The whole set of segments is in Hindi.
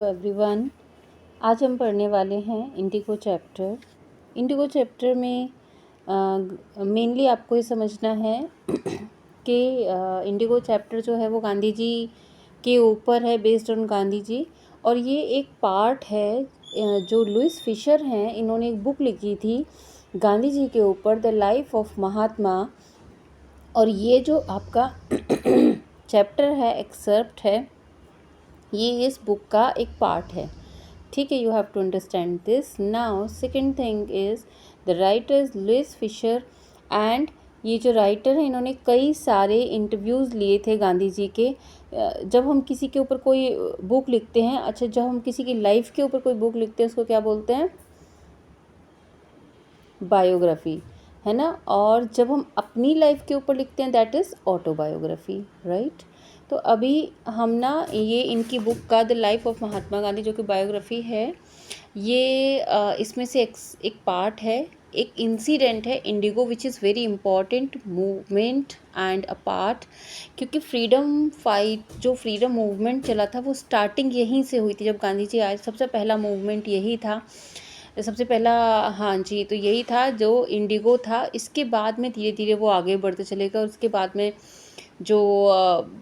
एवरीवन, आज हम पढ़ने वाले हैं इंडिगो चैप्टर। इंडिगो चैप्टर में मेनली आपको ये समझना है कि इंडिगो चैप्टर जो है वो गांधी जी के ऊपर है, बेस्ड ऑन गांधी जी। और ये एक पार्ट है जो लुइस फिशर हैं, इन्होंने एक बुक लिखी थी गांधी जी के ऊपर, द लाइफ ऑफ महात्मा। और ये जो आपका चैप्टर है, एक्सर्प्ट है, ये इस बुक का एक पार्ट है। ठीक है, you have to understand this now. Second thing is the writer is Louis Fischer and ये जो राइटर है इन्होंने कई सारे इंटरव्यूज़ लिए थे गांधी जी के। जब हम किसी के ऊपर कोई बुक लिखते हैं, अच्छा जब हम किसी की लाइफ के ऊपर कोई बुक लिखते हैं उसको क्या बोलते हैं? बायोग्राफी, है ना। और जब हम अपनी लाइफ के ऊपर लिखते हैं दैट इज़ ऑटोबायोग्राफी, राइट। तो अभी हम ना ये इनकी बुक का the life of Mahatma Gandhi जो कि बायोग्राफी है, ये इसमें से एक पार्ट है, एक इंसिडेंट है Indigo which is very important movement and a part. क्योंकि फ्रीडम फाइट, जो फ्रीडम मूवमेंट चला था वो स्टार्टिंग यहीं से हुई थी। जब गांधी जी आए सबसे पहला मूवमेंट यही था, सबसे पहला। हाँ जी, तो यही था जो इंडिगो था। इसके बाद में धीरे धीरे वो आगे बढ़ते चले गए और उसके बाद में जो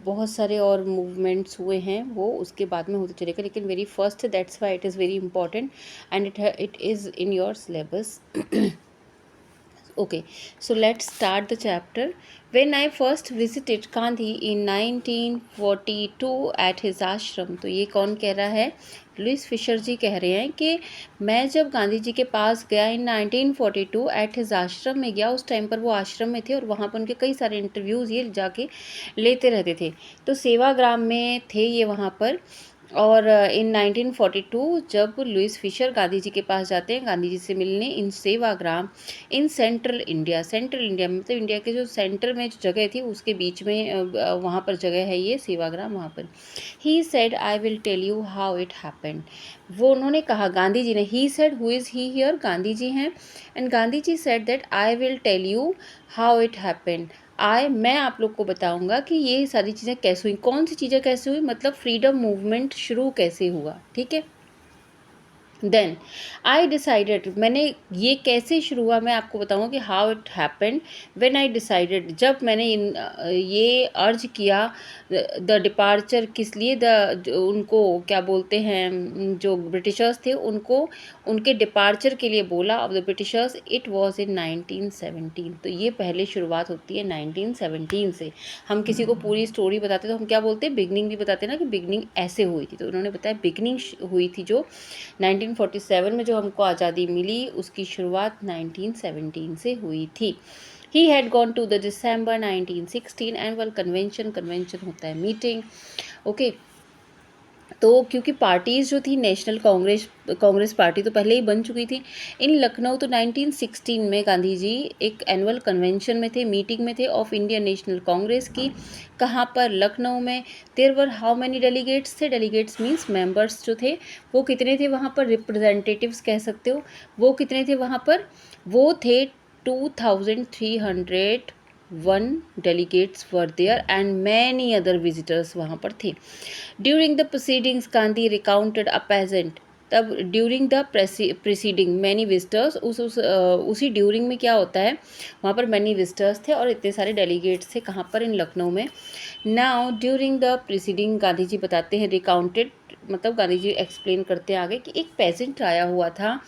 बहुत सारे और मूवमेंट्स हुए हैं वो उसके बाद में होते चले गए, लेकिन very first, that's why it is very important and it is in your syllabus. Okay, so let's start the chapter. When I first visited Gandhi in 1942 at his ashram, तो ये कौन कह रहा है? लुइस फिशर जी कह रहे हैं कि मैं जब गांधी जी के पास गया इन 1942 एट हिज आश्रम में गया, उस टाइम पर वो आश्रम में थे और वहाँ पर उनके कई सारे इंटरव्यूज़ ये जाके लेते रहते थे। तो सेवाग्राम में थे ये वहाँ पर। और इन 1942 जब लुइस फिशर गांधी जी के पास जाते हैं गांधी जी से मिलने in Sevagram in central India, central India मतलब इंडिया के जो सेंटर में जो जगह थी उसके बीच में वहाँ पर जगह है ये सेवाग्राम, वहाँ पर। He said I will tell you how it happened. वो उन्होंने कहा, गांधी जी ने, he said who is he here, Gandhi ji हैं। And Gandhi ji said that I will tell you how it happened. मैं आप लोग को बताऊंगा कि ये सारी चीज़ें कैसे हुई, कौन सी चीज़ें कैसे हुई, मतलब फ्रीडम मूवमेंट शुरू कैसे हुआ। ठीक है, देन आई डिसाइडेड, मैंने ये कैसे शुरू हुआ मैं आपको बताऊंगा कि how it happened. When I decided, जब मैंने ये अर्ज किया द डिपार्चर, किस लिए, उनको क्या बोलते हैं, जो ब्रिटिशर्स थे उनको उनके डिपार्चर के लिए बोला of the Britishers, it was in 1917। तो ये पहले शुरुआत होती है 1917 से। हम किसी को पूरी स्टोरी बताते तो हम क्या बोलते हैं, बिगनिंग भी बताते हैं ना, कि बिगनिंग ऐसे हुई थी। तो उन्होंने बताया बिगनिंग हुई थी जो 1947 में जो हमको आज़ादी मिली उसकी शुरुआत 1917 से हुई थी। He had gone to the December 1916 annual convention, convention होता है मीटिंग। ओके, तो क्योंकि पार्टीज़ जो थी, नेशनल कांग्रेस पार्टी तो पहले ही बन चुकी थी इन लखनऊ, तो 1916 में गांधी जी एक एनुअल कन्वेंशन में थे, मीटिंग में थे ऑफ इंडियन नेशनल कांग्रेस की। कहाँ पर? लखनऊ में। There were how many delegates थे? डेलीगेट्स मीन्स मेंबर्स जो थे वो कितने थे वहाँ पर, रिप्रेजेंटेटिव्स कह सकते हो। वो कितने थे वहाँ पर? वो थे 2301 delegates were there and many other visitors वहाँ पर थे। During the proceedings Gandhi recounted a peasant, तब during the preceding many visitors, उसी ड्यूरिंग में क्या होता है, वहाँ पर मैनी विजिटर्स थे और इतने सारे डेलीगेट्स थे। कहाँ पर? इन लखनऊ में। Now during the preceding Gandhi ji बताते हैं, रिकाउंटेड मतलब गांधी जी एक्सप्लेन करते हैं आगे कि एक पेजेंट आया हुआ था,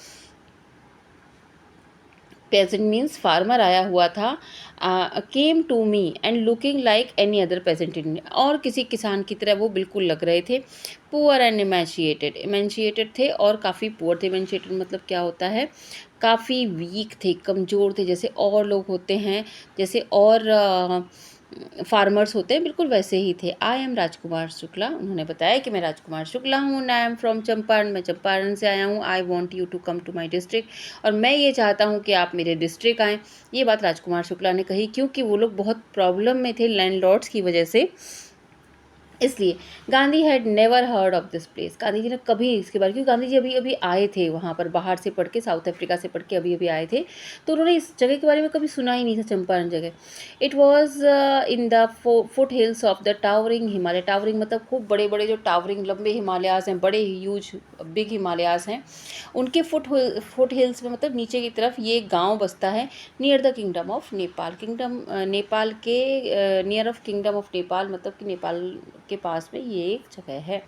पेजेंट मीन्स फार्मर आया हुआ था, came to me and looking like any other peasant in, और किसी किसान की तरह वो बिल्कुल लग रहे थे। पुअर एंड इमेंशिएटेड, इमेंशिएटेड थे और काफ़ी पुअर थे। इमेंशिएटेड मतलब क्या होता है, काफ़ी वीक थे, कमज़ोर थे, जैसे और लोग होते हैं, जैसे और फार्मर्स होते हैं, बिल्कुल वैसे ही थे। आई एम राजकुमार शुक्ला, उन्होंने बताया कि मैं राजकुमार शुक्ला हूँ। आई एम फ्रॉम चंपारण, मैं चंपारण से आया हूँ। I want you to come to my district, और मैं ये चाहता हूँ कि आप मेरे डिस्ट्रिक्ट आएँ। ये बात राजकुमार शुक्ला ने कही क्योंकि वो लोग बहुत प्रॉब्लम में थे लैंडलॉर्ड्स की वजह से। इसलिए Gandhi had never heard of this place, Gandhi ji ने कभी इसके बारे, क्योंकि गांधी जी अभी अभी आए थे वहाँ पर, बाहर से पढ़ के, साउथ अफ्रीका से पढ़ के अभी अभी आए थे, तो उन्होंने इस जगह के बारे में कभी सुना ही नहीं था, चंपारण जगह। It was in the foot hills of the towering Himalaya, towering मतलब खूब बड़े बड़े जो टावरिंग लंबे हिमालयाज हैं, बड़े ह्यूज बिग हिमालयाज हैं, उनके फुट हिल्स में, मतलब नीचे की तरफ ये एक गाँव बसता है, near the kingdom of Nepal, kingdom Nepal के near of kingdom of Nepal, मतलब कि नेपाल के पास में ये एक जगह है।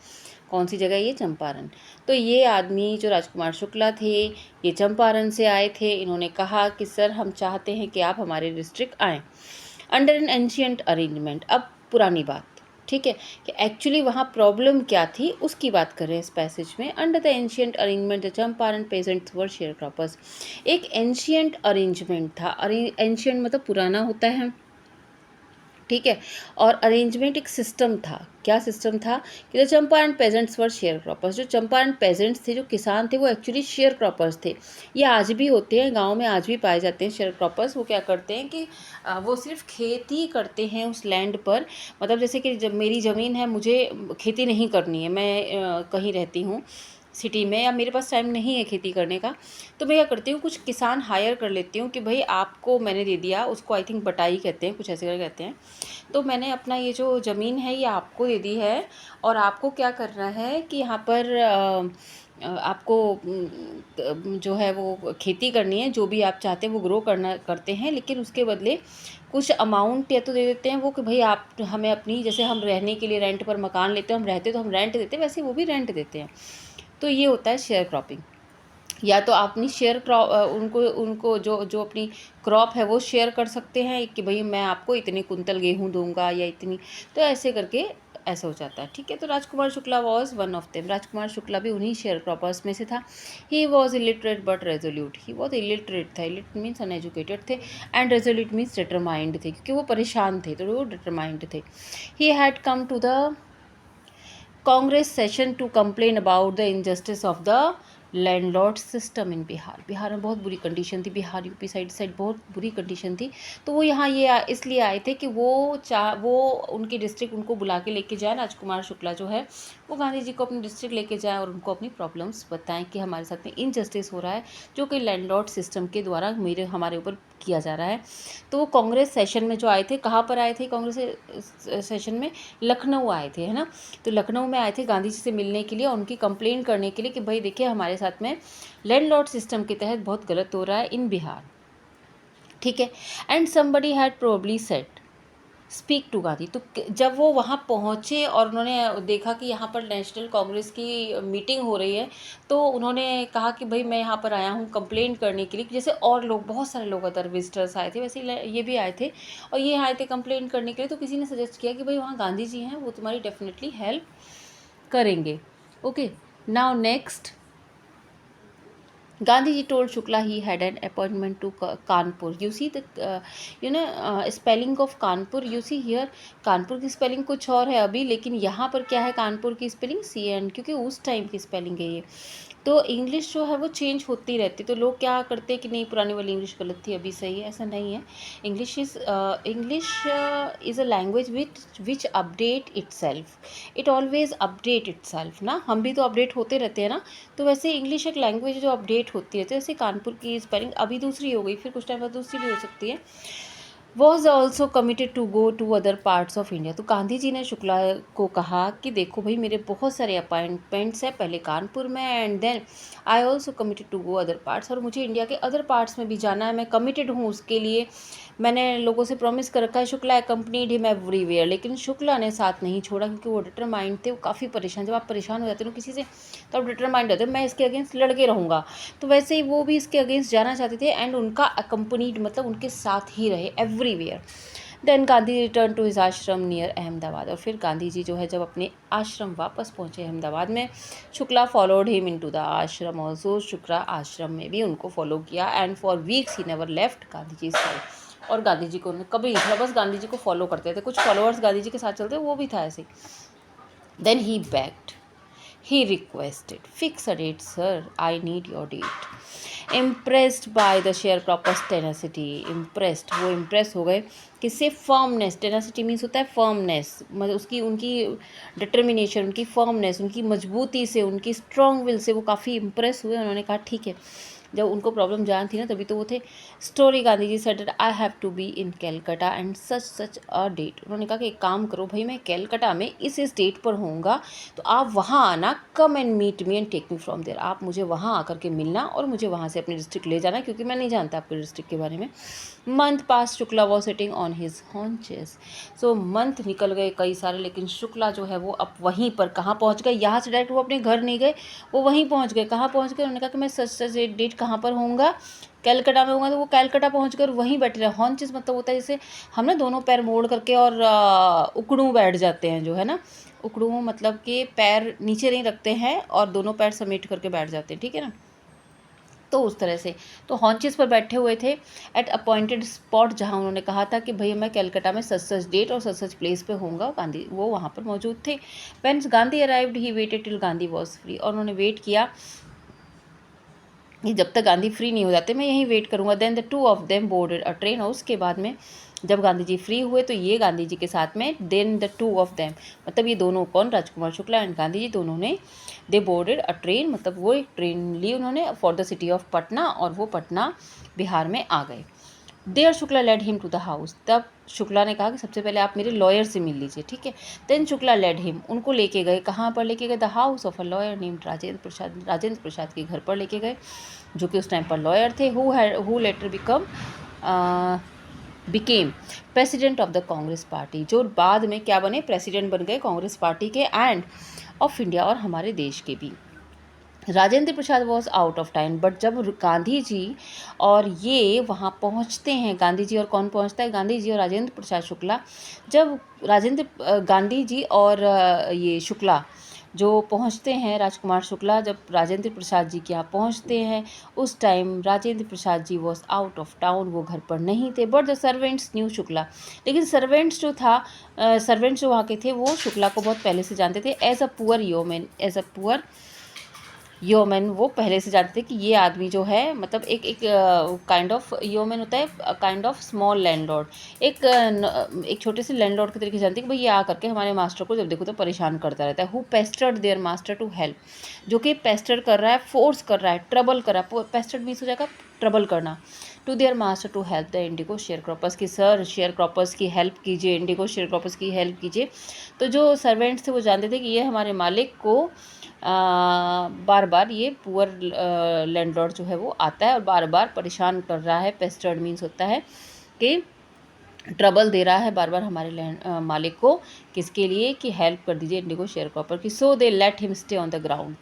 कौन सी जगह है ये? चंपारण। तो ये आदमी जो राजकुमार शुक्ला थे, ये चंपारण से आए थे। इन्होंने कहा कि सर हम चाहते हैं कि आप हमारे डिस्ट्रिक्ट आएँ अंडर एन एंशियंट अरेंजमेंट। अब पुरानी बात, ठीक है, कि एक्चुअली वहाँ प्रॉब्लम क्या थी उसकी बात कर रहे हैं इस पैसेज में। Under the ancient arrangement the Champaran pageants were share croppers, एक एंशियंट अरेंजमेंट था। एंशियंट मतलब पुराना होता है, ठीक है, और अरेंजमेंट एक सिस्टम था। क्या सिस्टम था? कि the Champaran pageants were share croppers, जो चंपारण पेजेंट्स थे, जो किसान थे, वो एक्चुअली शेयर क्रॉपर्स थे। ये आज भी होते हैं, गांव में आज भी पाए जाते हैं शेयर क्रॉपर्स। वो क्या करते हैं कि वो सिर्फ खेती करते हैं उस लैंड पर, मतलब जैसे कि जब मेरी ज़मीन है, मुझे खेती नहीं करनी है, मैं कहीं रहती हूँ सिटी में, या मेरे पास टाइम नहीं है खेती करने का, तो मैं क्या करती हूँ, कुछ किसान हायर कर लेती हूँ कि भाई आपको मैंने दे दिया, उसको आई थिंक बटाई कहते हैं, कुछ ऐसे करके कहते हैं। तो मैंने अपना ये जो ज़मीन है ये आपको दे दी है, और आपको क्या करना है कि यहाँ पर आपको जो है वो खेती करनी है, जो भी आप चाहते हैं वो ग्रो करते हैं, लेकिन उसके बदले कुछ अमाउंट या तो दे देते हैं वो, कि भाई आप हमें अपनी, जैसे हम रहने के लिए रेंट पर मकान लेते हैं, हम रहते तो हम रेंट देते हैं, वैसे वो भी रेंट देते हैं। तो ये होता है शेयर क्रॉपिंग। या तो आप अपनी शेयर क्रॉप उनको उनको जो जो अपनी क्रॉप है वो शेयर कर सकते हैं कि भाई मैं आपको इतने कुंतल गेहूं दूंगा या इतनी, तो ऐसे करके ऐसा हो जाता है, ठीक है। तो Rajkumar Shukla was one of them, Rajkumar Shukla भी उन्हीं शेयर क्रॉपर्स में से था। He was illiterate but resolute, he was illiterate था, इलिट मीन्स अनएजुकेटेड थे, एंड रेजोल्यूट मीन्स डिटरमाइंड थे, क्योंकि वो परेशान थे तो वो डिटरमाइंड थे। He had come to the Congress session to complain about the injustice of the landlord system in Bihar. Bihar में बहुत बुरी कंडीशन थी, बिहार यूपी साइड बहुत बुरी कंडीशन थी। तो वो यहाँ ये इसलिए आए थे कि वो उनकी डिस्ट्रिक्ट उनको बुला के लेके जाए, राजकुमार शुक्ला जो है वो गांधी जी को अपनी डिस्ट्रिक्ट लेके जाए और उनको अपनी प्रॉब्लम्स बताएं कि हमारे साथ में इनजस्टिस हो रहा है, जो कि लैंडलॉर्ड सिस्टम के द्वारा हमारे ऊपर किया जा रहा है। तो वो कांग्रेस सेशन में जो आए थे, कहाँ पर आए थे कांग्रेस सेशन में? लखनऊ आए थे, है ना। तो लखनऊ में आए थे गांधी जी से मिलने के लिए और उनकी कंप्लेंट करने के लिए कि भाई देखिए हमारे साथ में लैंडलॉर्ड सिस्टम के तहत बहुत गलत हो रहा है इन बिहार, ठीक है। And somebody had probably said speak to Gandhi. तो जब वो वहाँ पहुँचे और उन्होंने देखा कि यहाँ पर नेशनल कांग्रेस की मीटिंग हो रही है, तो उन्होंने कहा कि भाई मैं यहाँ पर आया हूँ कंप्लेन करने के लिए, जैसे और लोग, बहुत सारे लोग अदर विजिटर्स आए थे, वैसे ये भी आए थे और ये आए थे कंप्लेन करने के लिए। तो किसी ने सजेस्ट किया कि भाई वहाँ गांधी जी हैं, वो तुम्हारी डेफिनेटली हेल्प करेंगे। Okay, now next, Gandhiji told Shukla he had an appointment to Kanpur. You see the spelling of Kanpur. You see here Kanpur की स्पेलिंग कुछ और है अभी, लेकिन यहाँ पर क्या है कानपुर की स्पेलिंग CN, क्योंकि उस टाइम की स्पेलिंग है ये। तो इंग्लिश जो है वो चेंज होती रहती, तो लोग क्या करते हैं कि नहीं पुरानी वाली इंग्लिश गलत थी अभी सही है, ऐसा नहीं है। English is a language which update itself, it always update itself ना, हम भी तो अपडेट होते रहते हैं ना। तो वैसे इंग्लिश एक लैंग्वेज जो अपडेट होती रहती है, जैसे कानपुर की स्पेलिंग अभी दूसरी हो गई, फिर कुछ टाइम बाद दूसरी भी हो सकती है। Was also committed to go to other parts of India. तो गांधी जी ने शुक्ला को कहा कि देखो भाई मेरे बहुत सारे अपॉइंटमेंट्स हैं, पहले कानपुर में and then I also committed to go other parts, और मुझे इंडिया के अदर पार्ट्स में भी जाना है, मैं कमिटेड हूँ उसके लिए, मैंने लोगों से प्रॉमिस कर रखा है। शुक्ला अकम्पनीड हिम एवरीवेयर, लेकिन शुक्ला ने साथ नहीं छोड़ा क्योंकि वो डिटरमाइंड थे, वो काफ़ी परेशान। जब आप परेशान हो जाते हो किसी से तो आप डिटरमाइंड होते हो, मैं इसके अगेंस्ट लड़के रहूँगा। तो वैसे ही वो भी इसके अगेंस्ट जाना चाहते थे एंड उनका अकम्पनीड मतलब उनके साथ ही रहे everywhere. Then Gandhi return to his ashram near Ahmedabad, और फिर गांधी जी जो है जब अपने आश्रम वापस पहुँचे अहमदाबाद में, Shukla followed him into the ashram also, Shukla ashram में भी उनको फॉलो किया and for weeks he never left Gandhi ji side. और गांधी जी को कभी नहीं छोड़ा, बस गांधी जी को फॉलो करते थे, कुछ फॉलोअर्स गांधी जी के साथ चलते वो भी था ऐसे। Then he backed He requested, "Fix a date, sir. I need your date." Impressed by the sharecropper's tenacity, impressed, वो impress हो गए किससे? firmness, tenacity means होता है firmness, मतलब उसकी उनकी determination, उनकी firmness, उनकी मजबूती से, उनकी strong will से वो काफ़ी impress हुए। उन्होंने कहा ठीक है, जब उनको प्रॉब्लम जान थी ना तभी तो वो थे। Story Gandhi ji said I have to be in Calcutta and such a date. उन्होंने कहा कि एक काम करो भाई, मैं कैलकाटा में इस डेट पर होऊंगा, तो आप वहाँ आना, come and meet me and take me from there. आप मुझे वहाँ आकर के मिलना और मुझे वहाँ से अपने डिस्ट्रिक्ट ले जाना, क्योंकि मैं नहीं जानता आपके डिस्ट्रिक्ट के बारे में। Month pass, Shukla was sitting on his haunches. So month निकल गए कई सारे, लेकिन शुक्ला जो है वो अब वहीं पर कहाँ पहुँच गए, यहाँ से डायरेक्ट वो अपने घर नहीं गए, वो वहीं पहुँच गए। कहाँ पहुँच गए? उन्होंने कहा कि मैं सच डेट कहाँ पर होऊंगा, कैलकाटा में होगा। तो वो कैलकाटा पहुँच कर वहीं बैठे रहे। हॉन्चेस मतलब होता है जैसे हम ना दोनों पैर मोड़ करके और उकड़ू बैठ जाते हैं, जो है ना, उकड़ू मतलब कि पैर नीचे नहीं रखते हैं और दोनों पैर समेट करके बैठ जाते हैं, ठीक है ना, तो उस तरह से। तो हॉन्चेस पर बैठे हुए थे एट अपॉइंटेड स्पॉट, जहां उन्होंने कहा था कि भैया मैं कैलकाटा में सच डेट और सच प्लेस पे होऊंगा। गांधी वो वहां पर मौजूद थे। When Gandhi arrived he waited till Gandhi was free. और उन्होंने वेट किया कि जब तक गांधी फ्री नहीं हो जाते मैं यहीं वेट करूंगा। Then the two of them boarded a train. और उसके बाद में जब गांधी जी फ्री हुए तो ये गांधी जी के साथ में, then the two of them मतलब ये दोनों कौन, राजकुमार शुक्ला एंड गांधी जी, दोनों ने दे बोर्डेड अ ट्रेन, मतलब वो एक ट्रेन ली उन्होंने for the city of Patna, और वो पटना बिहार में आ गए। There Shukla led him to the house. तब शुक्ला ने कहा कि सबसे पहले आप मेरे लॉयर से मिल लीजिए, ठीक है। देन शुक्ला लेड हिम, उनको लेके गए, कहाँ पर लेके गए? The house of a lawyer named Rajendra Prasad. Rajendra Prasad के घर पर लेके गए, जो कि उस टाइम पर लॉयर थे, who later became president of the Congress party, जो बाद में क्या बने? प्रेसिडेंट बन गए कांग्रेस पार्टी के एंड ऑफ इंडिया, और हमारे देश के भी। Rajendra Prasad was out of time, but जब गांधी जी और ये वहाँ पहुँचते हैं, गांधी जी और कौन पहुँचता है? गांधी जी और राजेंद्र प्रसाद शुक्ला। जब गांधी जी और ये शुक्ला जो पहुँचते हैं, राजकुमार शुक्ला जब राजेंद्र प्रसाद जी के यहाँ पहुँचते हैं, उस time Rajendra Prasad ji was out of town, वो घर पर नहीं थे। But the servants knew Shukla, लेकिन सर्वेंट्स जो था, सर्वेंट्स जो वहाँ के थे वो शुक्ला को बहुत पहले से जानते थे। एज अ पुअर योमैन, वो पहले से जानते थे कि ये आदमी जो है, मतलब एक काइंड ऑफ योमैन होता है, काइंड ऑफ स्मॉल लैंडलॉर्ड, एक छोटे से लैंडलॉर्ड के तरीके से जानते हैं कि भाई ये आ करके हमारे मास्टर को जब देखो तो परेशान करता रहता है। Who pestered their master to help, जो कि पेस्टर कर रहा है, फोर्स कर रहा है, ट्रबल कर रहा है। पेस्टर्ड मीन्स हो जाएगा ट्रबल करना। To their master to help the indigo share croppers, की सर शेयर क्रॉपर्स की हेल्प कीजिए, इंडिगो शेयर क्रॉपर्स की हेल्प कीजिए। तो जो सर्वेंट्स थे वो जानते थे कि ये हमारे मालिक को बार बार ये पुअर लैंडलॉर्ड जो है वो आता है और बार बार परेशान कर रहा है। पेस्टर्ड मीन्स होता है कि ट्रबल दे रहा है बार बार हमारे मालिक को, किसके लिए? कि हेल्प कर दीजिए इंडिगो शेयर क्रॉपर की। So they let him stay on the ground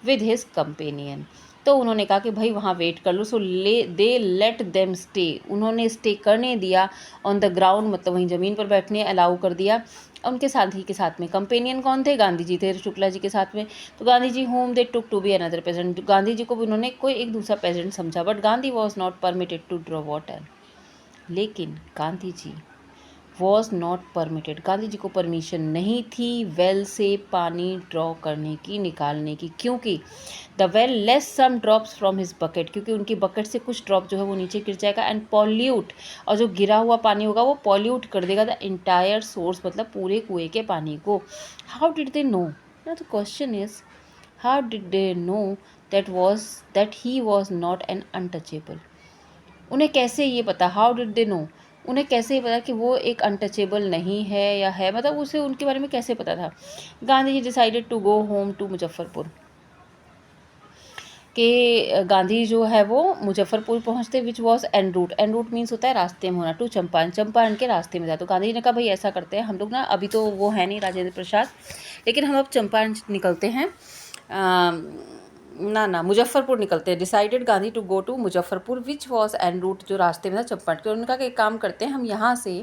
with his companion. तो उन्होंने कहा कि भाई वहाँ वेट कर लो। So they let them stay, उन्होंने स्टे करने दिया ऑन द ग्राउंड, मतलब वहीं ज़मीन पर बैठने अलाउ कर दिया। उनके साथी के साथ में कंपेनियन कौन थे? गांधी जी थे शुक्ला जी के साथ में। तो Gandhi ji whom they took to be another peasant, Gandhi ji को भी उन्होंने कोई एक दूसरा प्रेजेंट समझा। But Gandhi was not permitted to draw water, लेकिन Gandhi ji was not permitted, Gandhi ji को परमिशन नहीं थी वेल से पानी ड्रॉ करने की, निकालने की, क्योंकि the well less some drops from his bucket, क्योंकि उनकी बकेट से कुछ ड्रॉप जो है वो नीचे गिर जाएगा, एंड पॉल्यूट, और जो गिरा हुआ पानी होगा वो पॉल्यूट कर देगा द इंटायर सोर्स, मतलब पूरे कुएं के पानी को। How did they know? ना the question is how did they know that he was not an untouchable? उन्हें कैसे ये पता? हाउ डिड दे नो, उन्हें कैसे ये पता कि वो एक अनटचेबल नहीं है या है, मतलब उसे उनके बारे में कैसे पता था? Gandhi ji decided to go home to Muzaffarpur, कि गांधी जो है वो मुजफ्फरपुर पहुंचते, which was en route, en route means होता है रास्ते में होना, टू चंपारण, चंपारण के रास्ते में था। तो गांधी जी ने कहा भाई ऐसा करते हैं हम लोग ना, अभी तो वो है नहीं राजेंद्र प्रसाद, लेकिन हम अब चंपारण निकलते हैं, ना मुजफ्फरपुर निकलते हैं। Decided Gandhi to go to Muzaffarpur which was en route, जो रास्ते में था चंपारण के। उन्होंने कहा कि एक काम करते हैं हम यहाँ से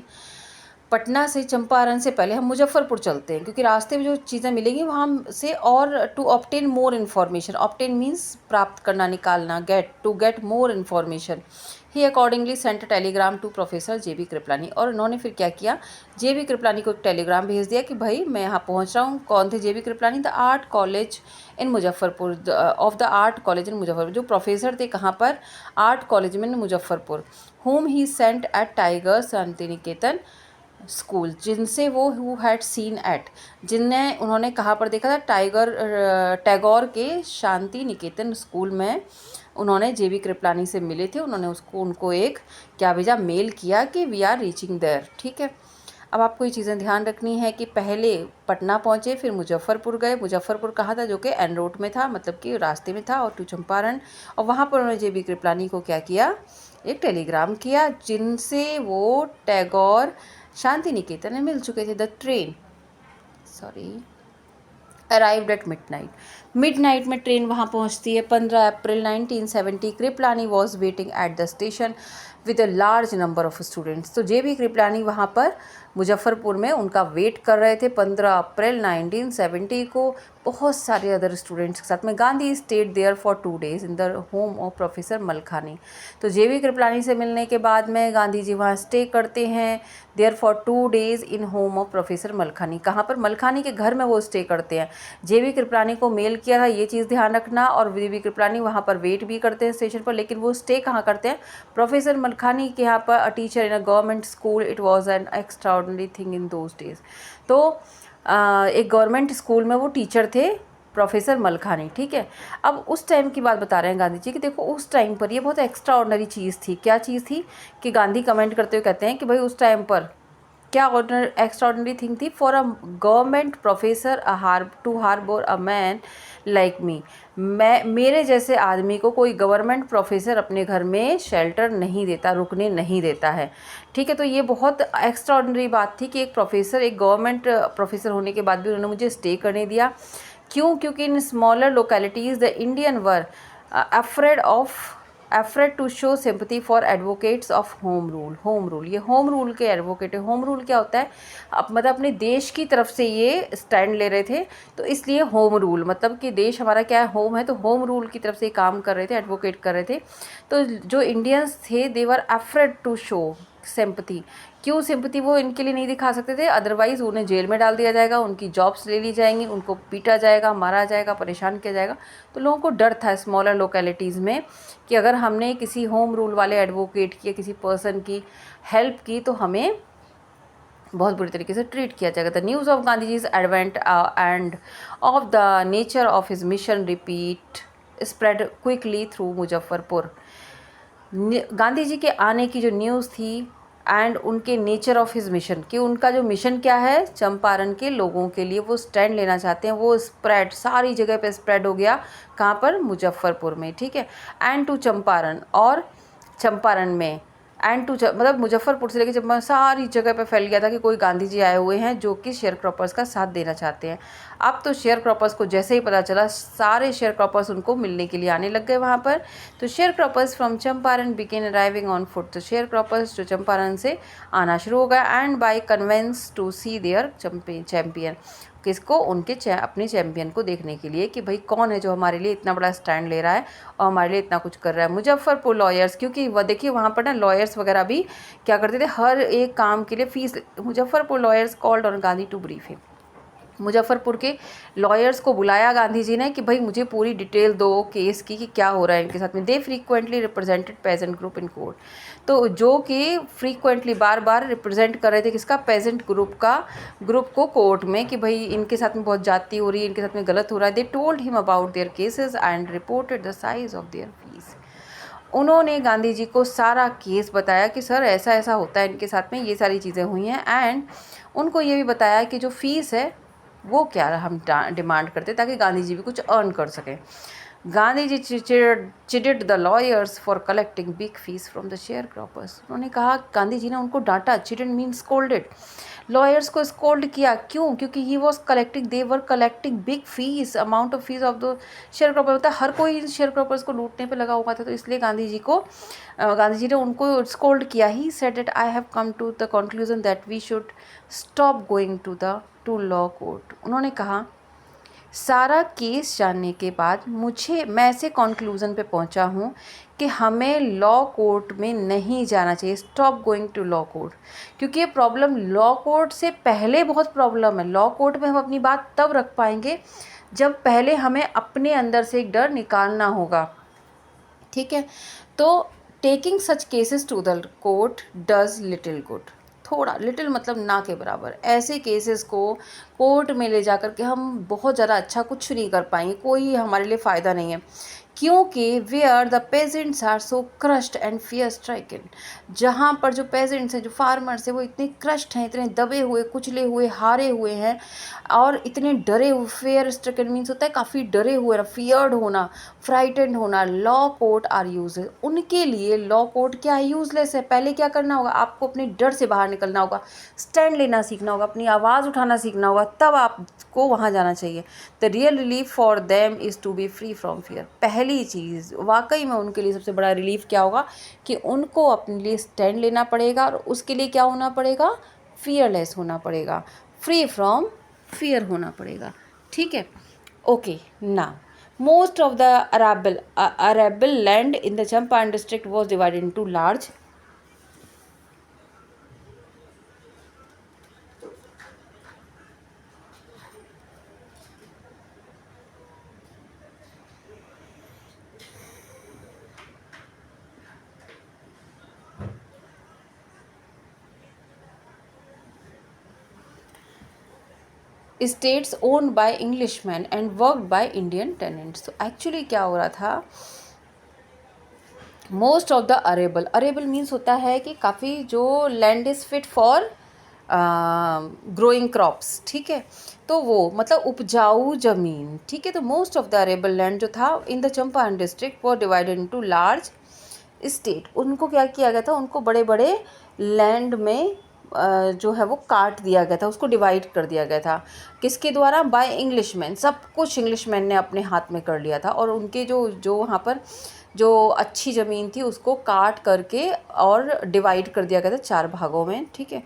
पटना से चंपारण से पहले हम मुजफ्फरपुर चलते हैं, क्योंकि रास्ते में जो चीज़ें मिलेंगी वहाँ से, और to obtain more information, obtain means प्राप्त करना, निकालना, get more information. He accordingly sent telegram to professor J B Kripalani. और उन्होंने फिर क्या किया, जे बी कृपलानी को एक टेलीग्राम भेज दिया कि भाई मैं यहाँ पहुँच रहा हूँ। कौन थे J B Kripalani? The art college in Muzaffarpur, of the art college in Muzaffarpur, जो प्रोफेसर थे कहाँ पर? आर्ट कॉलेज में Muzaffarpur. Home he sent at Tagore Shantiniketan school, जिनसे वो हु हैड सीन एट, जिन्हें उन्होंने कहाँ पर देखा था? टैगोर के शांति निकेतन स्कूल में उन्होंने जे बी कृपलानी से मिले थे। उन्होंने उनको एक क्या भेजा? मेल किया कि वी आर रीचिंग देयर। ठीक है, अब आपको ये चीज़ें ध्यान रखनी है कि पहले पटना पहुँचे, फिर मुजफ्फरपुर गए। मुजफ्फरपुर कहाँ था? जो कि एन रोड में था, मतलब कि रास्ते में था, और टू चंपारण। और वहाँ पर उन्होंने जे बी कृपलानी को क्या किया? एक टेलीग्राम किया, जिनसे वो टैगोर शांति निकेतन में मिल चुके थे। The train arrived at midnight में ट्रेन वहाँ पहुँचती है। 15 अप्रैल 1970 Kripalani was waiting at the station with a large number of students. तो जे बी कृपलानी वहाँ पर मुजफ्फरपुर में उनका वेट कर रहे थे 15 अप्रैल 1970 को, बहुत सारे अदर स्टूडेंट्स के साथ में। Gandhi stayed there for 2 days in the home of professor Malkani. तो जे बी कृपलानी से मिलने के बाद में गांधी जी वहाँ स्टे करते हैं, there for 2 days in home of professor Malkani. कहाँ पर? मलखानी के घर में वो स्टे करते हैं। जे बी कृपलानी को मेल किया था, ये चीज़ ध्यान रखना। और जे बी कृपलानी वहाँ पर वेट भी करते हैं स्टेशन पर, लेकिन वो स्टे कहाँ करते हैं? प्रोफेसर मलखानी के यहाँ पर। A teacher in a government school, it was an extraordinary thing in those days. तो एक गवर्नमेंट स्कूल में वो टीचर थे, प्रोफेसर मलखानी। ठीक है, अब उस टाइम की बात बता रहे हैं गांधी जी कि देखो उस टाइम पर ये बहुत एक्स्ट्रा ऑर्डिनरी चीज़ थी। क्या चीज़ थी? कि गांधी कमेंट करते हुए कहते हैं कि भाई उस टाइम पर क्या एक्स्ट्रा ऑर्डिनरी थिंग थी? For a government professor to harbour a man like me, मेरे जैसे आदमी को कोई गवर्नमेंट प्रोफेसर अपने घर में शेल्टर नहीं देता, रुकने नहीं देता है। ठीक है, तो ये बहुत एक्स्ट्रा ऑर्डिनरी बात थी कि एक प्रोफेसर, एक गवर्नमेंट प्रोफेसर होने के बाद भी उन्होंने मुझे स्टे करने दिया। क्यों? क्योंकि in smaller localities the Indian were afraid to show sympathy for advocates of home rule, ये होम रूल के एडवोकेट है। होम रूल क्या होता है? अब मतलब अपने देश की तरफ से ये स्टैंड ले रहे थे, तो इसलिए होम रूल, मतलब कि देश हमारा क्या है? होम है, तो होम रूल की तरफ से काम कर रहे थे, एडवोकेट कर रहे थे। तो जो इंडियंस थे दे वर अफ्रेड टू शो सिंपथी। क्यों सिंपथी वो इनके लिए नहीं दिखा सकते थे? अदरवाइज़ उन्हें जेल में डाल दिया जाएगा, उनकी जॉब्स ले ली जाएंगी, उनको पीटा जाएगा, मारा जाएगा, परेशान किया जाएगा। तो लोगों को डर था स्मॉलर लोकेलिटीज़ में कि अगर हमने किसी होम रूल वाले एडवोकेट की या किसी पर्सन की हेल्प की तो हमें बहुत बुरी तरीके से ट्रीट किया जाएगा। The news of Gandhi ji's advent and of the nature of his mission repeat spread quickly through Muzaffarpur. Gandhi ji के आने की जो न्यूज़ थी एंड उनके नेचर ऑफ हिज मिशन, कि उनका जो मिशन क्या है? चंपारण के लोगों के लिए वो स्टैंड लेना चाहते हैं, वो स्प्रेड सारी जगह पे स्प्रेड हो गया। कहाँ पर? मुजफ्फरपुर में। ठीक है, एंड टू चंपारण, और चंपारण में, एंड टू मतलब मुजफ्फरपुर से लेकर चंपारण सारी जगह पे फैल गया था कि कोई गांधी जी आए हुए हैं जो कि शेयर क्रॉपर्स का साथ देना चाहते हैं। अब तो शेयर क्रॉपर्स को जैसे ही पता चला, सारे शेयर क्रॉपर्स उनको मिलने के लिए आने लग गए वहाँ पर। तो share croppers from Champaran began arriving on foot. तो शेयर क्रॉपर्स जो चंपारण से आना शुरू हो गया, and by conveyance to see their champion, किसको? उनके अपने चैम्पियन को देखने के लिए कि भाई कौन है जो हमारे लिए इतना बड़ा स्टैंड ले रहा है और हमारे लिए इतना कुछ कर रहा है। मुजफ्फरपुर लॉयर्स, क्योंकि वह देखिए वहाँ पर ना लॉयर्स वगैरह भी क्या करते थे, हर एक काम के लिए fees. Muzaffarpur lawyers called on Gandhi to brief him. Muzaffarpur के लॉयर्स को बुलाया गांधी जी ने कि भाई मुझे पूरी डिटेल दो केस की कि क्या हो रहा है इनके साथ में। They frequently represented peasant groups in court. तो जो कि फ्रीक्वेंटली बार बार रिप्रेजेंट कर रहे थे किसका? पेजेंट ग्रुप को कोर्ट में, कि भाई इनके साथ में बहुत जाती हो रही है, इनके साथ में गलत हो रहा है। They told him about their cases and reported the size of their fees. उन्होंने गांधी जी को सारा केस बताया कि सर ऐसा ऐसा होता है इनके साथ में, ये सारी चीज़ें हुई हैं। एंड उनको ये भी बताया कि जो फीस है वो क्या हम डिमांड करते ताकि गांधी जी भी कुछ अर्न कर सकें। Gandhi ji chided the lawyers for collecting big fees from the sharecroppers. उन्होंने कहा, गांधी जी ने उनको डांटा, चिडेड मीन स्कोल्डेड, लॉयर्स को स्कोल्ड किया। क्यों? क्योंकि he was collecting, they were collecting big fees, amount of fees of the sharecropper. होता है हर कोई शेयर क्रॉपर्स को लूटने पे लगा हुआ था, तो इसलिए गांधी जी ने उनको स्कोल्ड किया। He said that I have come to the conclusion that we should stop going to law court. उन्होंने कहा, सारा केस जानने के बाद मैं ऐसे कंक्लूज़न पे पहुंचा हूँ कि हमें लॉ कोर्ट में नहीं जाना चाहिए, stop going to law court. क्योंकि ये प्रॉब्लम लॉ कोर्ट से पहले बहुत प्रॉब्लम है। लॉ कोर्ट में हम अपनी बात तब रख पाएंगे जब पहले हमें अपने अंदर से एक डर निकालना होगा, ठीक है। तो taking such cases to the court does little good. थोड़ा, लिटिल मतलब ना के बराबर, ऐसे केसेस को कोर्ट में ले जाकर के हम बहुत ज़्यादा अच्छा कुछ नहीं कर पाएंगे, कोई हमारे लिए फ़ायदा नहीं है। क्योंकि where the peasants are so crushed and fear stricken, जहाँ पर जो पेजेंट्स हैं, जो फार्मर्स हैं, वो इतने क्रश्ड हैं, इतने दबे हुए, कुचले हुए, हारे हुए हैं और इतने डरे हुए। फेयर स्ट्रिकन मीन्स होता है काफ़ी डरे हुए, फियर्ड होना, फ्राइटेंड होना। लॉ कोर्ट आर यूजलेस, उनके लिए लॉ कोर्ट क्या है? यूजलेस है। पहले क्या करना होगा? आपको अपने डर से बाहर निकलना होगा, स्टैंड लेना सीखना होगा, अपनी आवाज़ उठाना सीखना होगा, तब आपको वहाँ जाना चाहिए। The real relief for them is to be free from fear. पहली चीज़ वाकई में उनके लिए सबसे बड़ा रिलीफ क्या होगा कि उनको अपने लिए स्टैंड लेना पड़ेगा, और उसके लिए क्या होना पड़ेगा? फियरलेस होना पड़ेगा, फ्री फ्रॉम फियर होना पड़ेगा, ठीक है। ओके, ना most of the arable land in the Champaran district was divided into large states owned by Englishmen and worked by Indian tenants। तो एक्चुअली क्या हो रहा था? Most of the arable means होता है कि काफ़ी जो land is fit for growing crops, ठीक है। तो वो मतलब उपजाऊ ज़मीन, ठीक है। तो most of the arable land जो था इन द चंपारण डिस्ट्रिक्ट वो डिवाइडेड इनटू लार्ज स्टेट। उनको क्या किया गया था? उनको बड़े बड़े लैंड में जो है वो काट दिया गया था, उसको डिवाइड कर दिया गया था। किसके द्वारा? By Englishman. सब कुछ इंग्लिशमैन ने अपने हाथ में कर लिया था, और उनके जो वहाँ पर जो अच्छी ज़मीन थी उसको काट करके और डिवाइड कर दिया गया था 4 भागों में, ठीक है।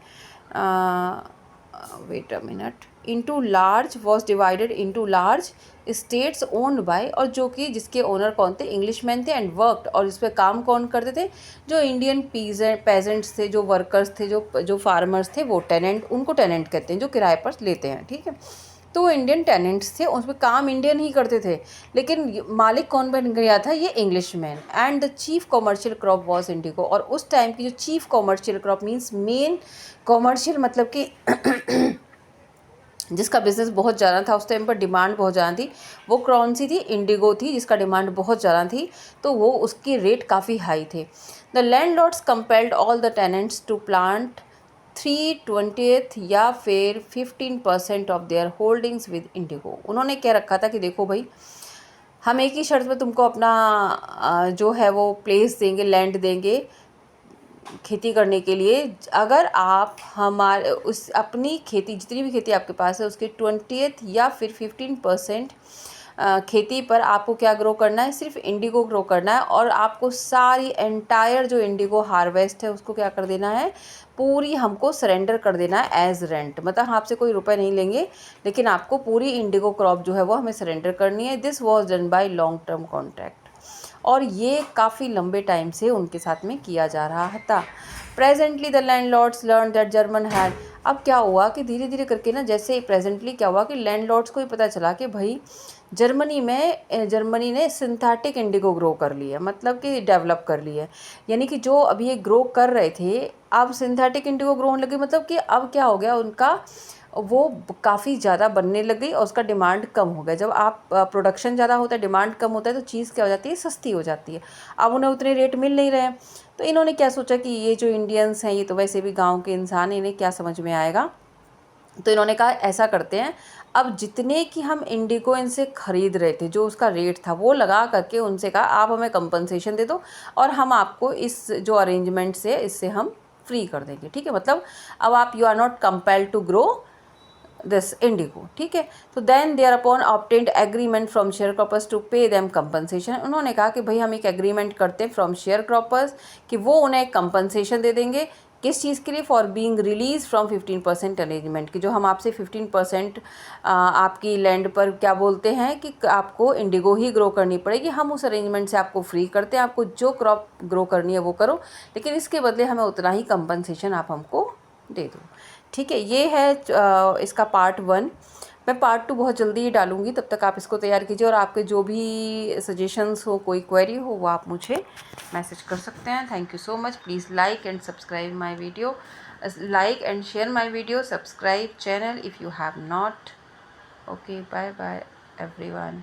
Wait a minute, into large was divided into large states owned by, और जो कि जिसके ओनर कौन थे? इंग्लिशमैन थे। एंड वर्कड, और इस पर काम कौन करते थे? जो इंडियन पेजेंट्स थे, जो वर्कर्स थे, जो फार्मर्स थे, वो टेनेंट, उनको टेनेंट कहते हैं जो किराए पर लेते हैं, ठीक है। तो वो इंडियन टेनेंट्स थे, उसमें काम इंडियन ही करते थे, लेकिन मालिक कौन बन गया था? ये Englishman. And the chief commercial crop was Indigo, और उस टाइम की जो chief commercial crop means main commercial मतलब कि जिसका बिज़नेस बहुत ज़्यादा था, उस टाइम पर डिमांड बहुत ज़्यादा थी, वो कौन सी थी? इंडिगो थी, जिसका डिमांड बहुत ज़्यादा थी, तो वो उसकी रेट काफ़ी हाई थे। The landlords compelled all the tenants to plant 3/20 या फिर 15% of their holdings with indigo. उन्होंने क्या रखा था कि देखो भाई, हम एक ही शर्त पे तुमको अपना जो है वो प्लेस देंगे, लैंड देंगे खेती करने के लिए, अगर आप हमारे उस अपनी खेती, जितनी भी खेती आपके पास है, उसके 20th या फिर 15% खेती पर आपको क्या ग्रो करना है? सिर्फ इंडिगो ग्रो करना है, और आपको सारी एंटायर जो इंडिगो हार्वेस्ट है उसको क्या कर देना है? पूरी हमको सरेंडर कर देना है एज रेंट। मतलब हम आपसे कोई रुपए नहीं लेंगे, लेकिन आपको पूरी इंडिगो क्रॉप जो है वो हमें सरेंडर करनी है। This was done by long term contract, और ये काफ़ी लंबे टाइम से उनके साथ में किया जा रहा था। Presently the landlords learn that German had, अब क्या हुआ कि धीरे धीरे करके ना, जैसे प्रेजेंटली क्या हुआ कि लैंडलॉर्ड्स को ही पता चला कि भाई जर्मनी ने सिंथेटिक इंडिगो ग्रो कर लिया, मतलब कि डेवलप कर लिया। यानी कि जो अभी ये ग्रो कर रहे थे, अब सिंथेटिक इंडिगो ग्रो होने लगे, मतलब कि अब क्या हो गया उनका, वो काफ़ी ज़्यादा बनने लग गई और उसका डिमांड कम हो गया। जब आप प्रोडक्शन ज़्यादा होता है, डिमांड कम होता है, तो चीज़ क्या हो जाती है? सस्ती हो जाती है। अब उन्हें उतने रेट मिल नहीं रहे हैं, तो इन्होंने क्या सोचा कि ये जो इंडियंस हैं, ये तो वैसे भी गांव के इंसान हैं, इन्हें क्या समझ में आएगा, तो इन्होंने कहा ऐसा करते हैं, अब जितने की हम इंडिगो इनसे ख़रीद रहे थे, जो उसका रेट था वो लगा करके उनसे कहा आप हमें कंपनसेशन दे दो और हम आपको इस जो अरेंजमेंट से इससे हम फ्री कर देंगे, ठीक है। मतलब अब आप you are not compelled to grow this indigo, ठीक है। तो then thereupon obtained agreement from share croppers to pay them compensation. उन्होंने कहा कि भाई हम एक एग्रीमेंट करते हैं फ्रॉम शेयर क्रॉपर्स कि वो उन्हें कंपनसेशन दे देंगे। किस चीज़ के लिए? For being release from 15% arrangement, कि जो हम आपसे 15% आपकी लैंड पर क्या बोलते हैं कि आपको इंडिगो ही ग्रो करनी पड़ेगी, हम उस अरेंजमेंट से आपको फ्री करते हैं, आपको जो क्रॉप ग्रो करनी है वो करो, लेकिन इसके बदले हमें उतना ही कंपनसेशन आप हमको दे दो, ठीक है। ये है इसका पार्ट 1। मैं पार्ट 2 बहुत जल्दी ही डालूंगी, तब तक आप इसको तैयार कीजिए और आपके जो भी सजेशंस हो, कोई क्वेरी हो, वो आप मुझे मैसेज कर सकते हैं। Thank you so much. Please like and subscribe my video, like and share my video, subscribe channel if you have not. Okay, bye bye everyone.